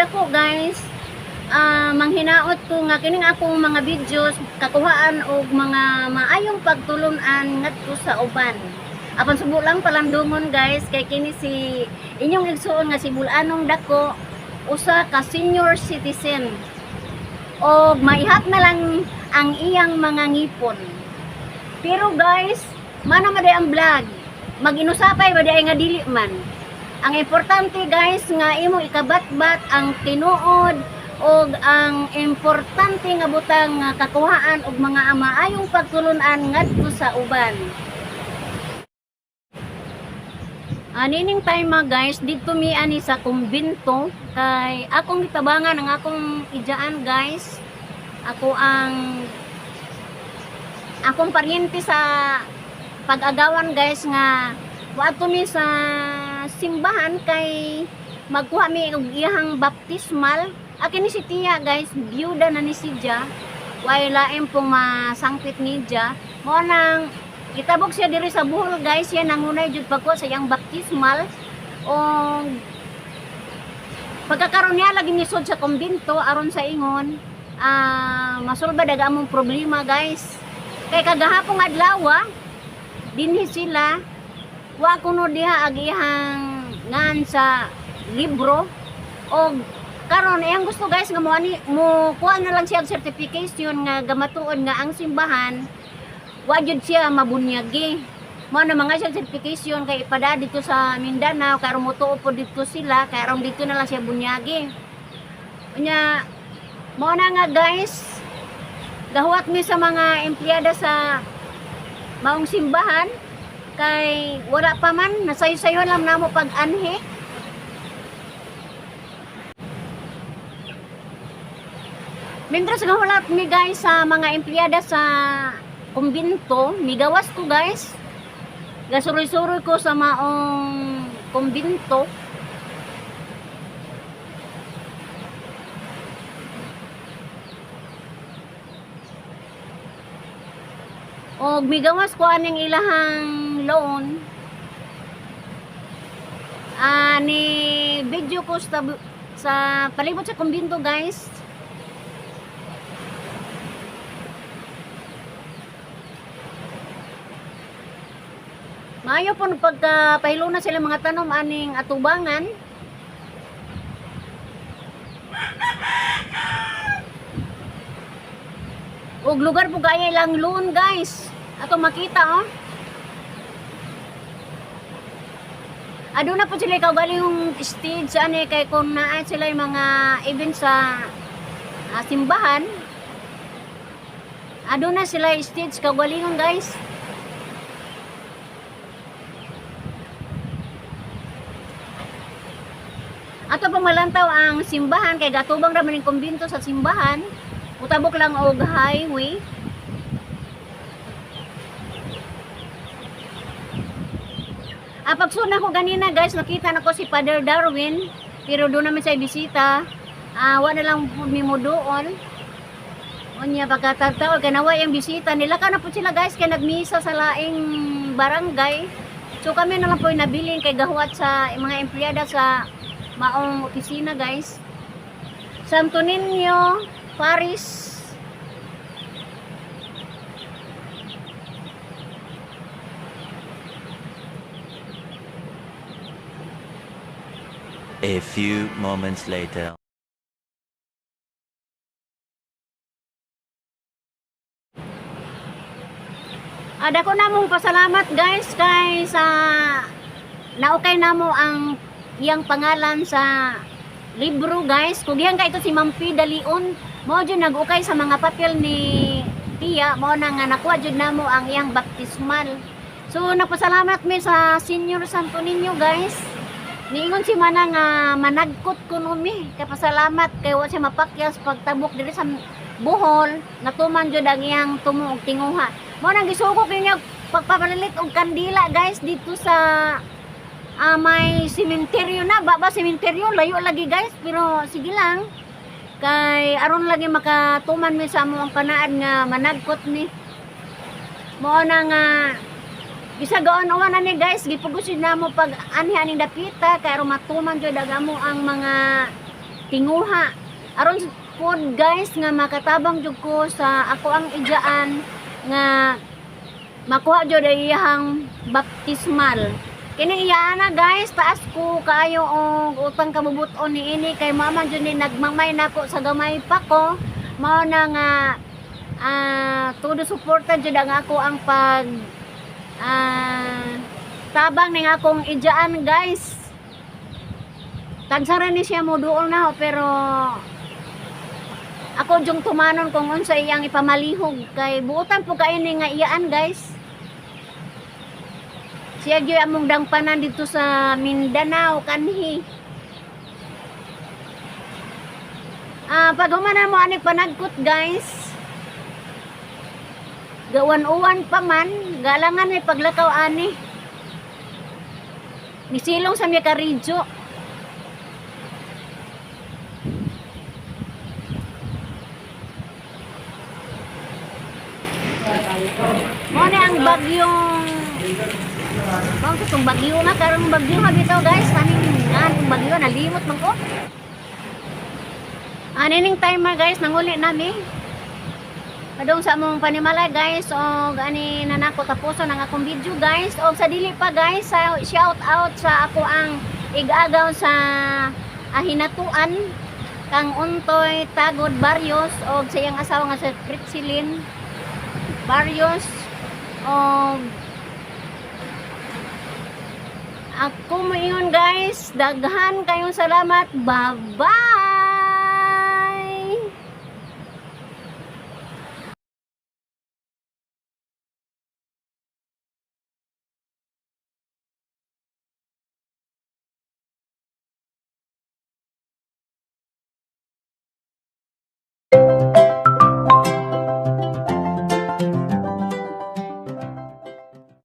ako guys, manghinaot ko nga kining akong mga videos kakuhaan og mga maayong pagtulunan ngadto sa uban. Apan subo lang palandungon guys kay kini si inyong igsuon nga si Bulanong Dako, usa ka senior citizen. Og maihat na lang ang iyang mga ngipon. Pero guys, mano maday ang vlog. Mag-inusapay ba nga dili man. Ang importante guys nga imong ikabat-bat ang tinuod og ang importante nga butang nga kakuhaan og mga maayong pagtulunan ngadto sa uban. Nining time guys, dito mi ani sa kumbento kay akong gitabangan ang akong ijaan guys. Akong paryente sa pag-agawan guys nga wato mi sa simbahan kay magkuha mi og iyang baptismal. Akin ni si Tia guys, byuda na ni si Ja. Way laem pong masangpit ni Ja. Mo nang gitabog siya diri sa Bohol guys, yan nangunay jud pagko sa iyang baptismal. O pagkakaroon niya lagi nisod sa kumbento aron sa ingon masulba daga among problema guys. Kay kagahapong adlaw dinhi sila wa kuno diha agihang ngan sa libro og karon iyang gusto guys nga mo kuha na lang siya certification nga gamatuod nga ang simbahan wa jud siya mabunyagi. Mo na mga siya certification kay ipada dito sa Mindanao kay aron motuo po dito sila kay aron dito na lang siya bunyagi. Unya mo na nga guys, gahuat mi sa mga empleyada sa maong simbahan kay wala pa man nasayo-sayo lang namo pag-anhi. Mientras gahulat mi guys sa mga empleyada sa kumbento, migawas ko guys. Gasuroy-suroy ko sa maong kumbento. Og migawas ko aning ilahang loan. Ni video ko sa palibot sa kumbento guys. Maayo po pagkapahilo na sila mga tanom aning atubangan. Og lugar po kaya lang loan guys. Ato makita Aduna po sila kaugali yung stage ani kay kung naa sila yung mga event sa simbahan. Aduna sila stage kaugalingon guys. Ato pang malantaw ang simbahan kay gatubang ra man ning kumbento sa simbahan. Utabok lang og highway. Pagsuna ko ganina guys, nakita na ko si Father Darwin, pero doon naman siya bisita. Wala na lang mi mo doon. Unya pagkatagtaw kay nawa yung bisita nila kana po sila guys kay nagmisa sa laing barangay. So kami na lang po nabilin kay gahuat sa mga empleyada sa maong opisina guys. Santo Niño, Paris. A few moments later. Dako namong pasalamat guys kay sa naukay namo ang iyang pangalan sa libro guys. Kugihan ka ito si Ma'am P. Dalion. Mo jud nag-ukay sa mga papel ni Tia. Mo na nga nakuha jud namo ang iyang baptismal. So nagpasalamat mi sa Senior Santo Niño guys. Niingon si Mana nga managkot kuno mi. Kay pasalamat kay wa siya mapakyas pagtabok diri sa Bohol. Natuman jud ang iyang tumo og tinguha. Mo nang gisugo kinyo pagpapalilit og kandila guys dito sa may sementeryo na, baba sementeryo, layo lagi guys, pero sige lang. Kay aron lagi makatuman mi sa among panaan nga managkot ni. Mo na nga bisagaon uwan ani guys, gipugos na mo pag anhi aning dapita kay aron matuman jud agamo ang mga tinguha aron pod guys nga makatabang jud ko sa ako ang ijaan nga makuha jud iyang baptismal. Kining iyana guys, taas ko kaayo og utang kabubuton ni ini kay mama jud ni nagmamay nako sa gamay pa ko. Mao na nga todo suporta jud ang ako ang pag tabang ning akong ijaan guys. Tagsara ni siya mo duol na ho, pero ako jung tumanon kung unsa iyang ipamalihog kay buotan po kaini nga iyaan guys. Siya gyud among dangpanan dito sa Mindanao kanhi. Pag humanan mo aning panagkot guys, gawan-uwan pa man, galangan may paglakaw ani. Nisilong sa miya karidyo. Mo ni ang bagyong bang itong bagyo nga karong bagyo nga bitaw guys, taning nga ang bagyo nalimot man ko. Anining timer guys, nanguli nami. Padung sa among panimala guys, og ani nanako tapuson ang akong video guys. Og sa dili pa guys, shout out sa ako ang igagaw sa Ahinatuan kang Untoy Tagod Barrios og sa iyang asawa nga sa Pritsilin Barrios. Og ako mo ingon guys, daghan kayong salamat. Bye-bye.